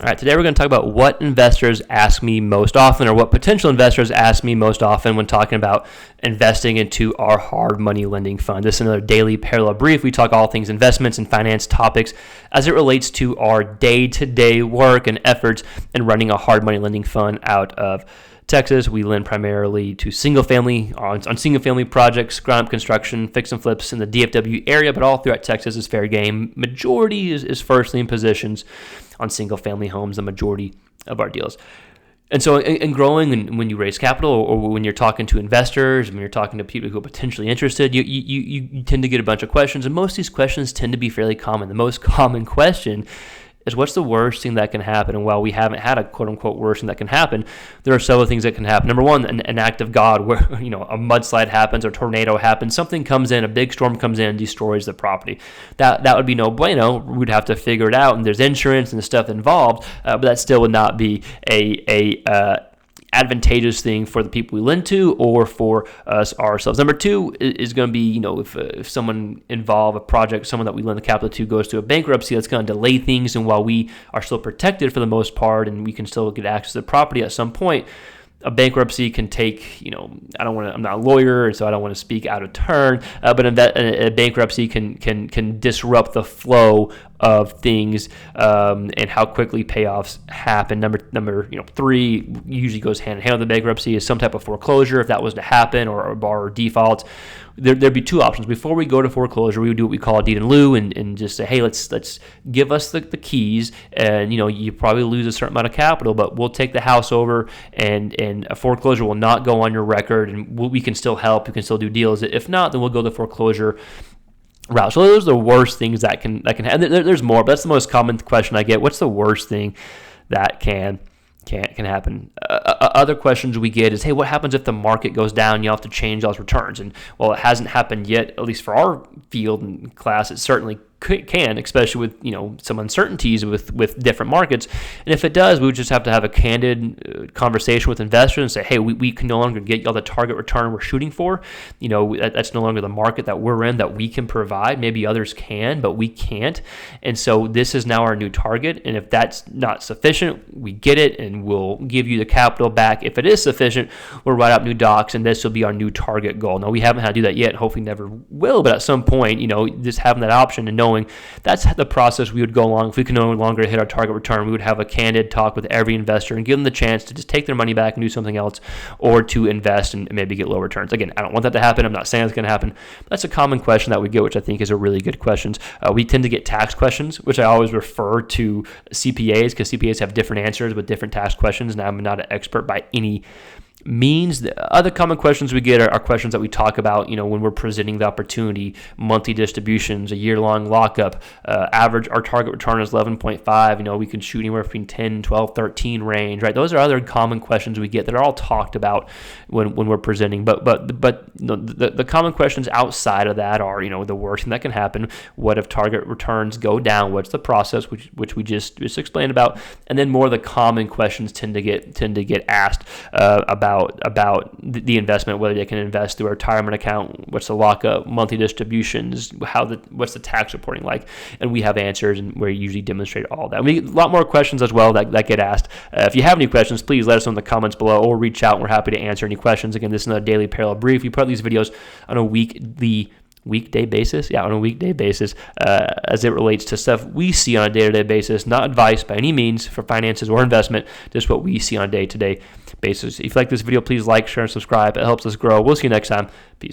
All right, today we're going to talk about what investors ask me most often, or what potential investors ask me most often when talking about investing into our hard money lending fund. This is another daily parallel brief. We talk all things investments and finance topics as it relates to our day-to-day work and efforts in running a hard money lending fund out of Texas. We lend primarily to single-family projects, ground-up construction, fix and flips in the DFW area, but all throughout Texas is fair game. Majority is first lien positions on single-family homes, the majority of our deals. And so in growing, and when you raise capital, or when you're talking to investors, when you're talking to people who are potentially interested, you tend to get a bunch of questions, and most of these questions tend to be fairly common. The most common question is, what's the worst thing that can happen? And while we haven't had a quote-unquote worst thing that can happen, there are several things that can happen. Number one, an act of God where a mudslide happens or a tornado happens, something comes in, a big storm comes in and destroys the property. That would be no bueno. We'd have to figure it out, and there's insurance and the stuff involved, but that still would not be a advantageous thing for the people we lend to or for us ourselves. Number two is going to be, if someone involved a project, someone that we lend the capital to goes to a bankruptcy, that's going to delay things. And while we are still protected for the most part and we can still get access to the property at some point, a bankruptcy can take, I'm not a lawyer, and so I don't want to speak out of turn, but a bankruptcy can disrupt the flow of things and how quickly payoffs happen. Number three usually goes hand in hand with the bankruptcy is some type of foreclosure if that was to happen, or a borrower default. There'd be two options. Before we go to foreclosure, we would do what we call a deed in lieu and just say, hey, let's give us the keys, and you probably lose a certain amount of capital, but we'll take the house over, and a foreclosure will not go on your record, and we can still help. You can still do deals. If not, then we'll go the foreclosure route. So those are the worst things that can happen. There's more, but that's the most common question I get. What's the worst thing that can happen? Other questions we get is, hey, what happens if the market goes down? You have to change those returns. And while it hasn't happened yet, at least for our field and class, it certainly can, especially with some uncertainties with different markets. And if it does, we would just have to have a candid conversation with investors and say, hey, we can no longer get y'all the target return we're shooting for. That's no longer the market that we're in that we can provide. Maybe others can, but we can't. And so this is now our new target. And if that's not sufficient, we get it and we'll give you the capital back. If it is sufficient, we'll write up new docs, and this will be our new target goal. Now, we haven't had to do that yet. Hopefully never will, but at some point, just having that option and knowing that's the process we would go along. If we can no longer hit our target return, we would have a candid talk with every investor and give them the chance to just take their money back and do something else, or to invest and maybe get low returns. Again, I don't want that to happen. I'm not saying it's going to happen. That's a common question that we get, which I think is a really good question. We tend to get tax questions, which I always refer to CPAs, because CPAs have different answers with different tax questions, and I'm not an expert by any means. The other common questions we get are questions that we talk about, when we're presenting the opportunity: monthly distributions, a year-long lockup, average, our target return is 11.5, we can shoot anywhere between 10, 12, 13 range, right? Those are other common questions we get that are all talked about when we're presenting. But the common questions outside of that are, the worst thing that can happen. What if target returns go down? What's the process, which we just explained about? And then more of the common questions tend to get asked about the investment, whether they can invest through a retirement account, what's the lockup, monthly distributions, what's the tax reporting like, and we have answers, and we usually demonstrate all that. We get a lot more questions as well that get asked. If you have any questions, please let us know in the comments below, or reach out, and we're happy to answer any questions. Again, this is another daily parallel brief. We put out these videos on a weekday basis, as it relates to stuff we see on a day-to-day basis. Not advice by any means for finances or investment, just what we see on a day-to-day basis. If you like this video, please like, share, and subscribe. It helps us grow. We'll see you next time. Peace.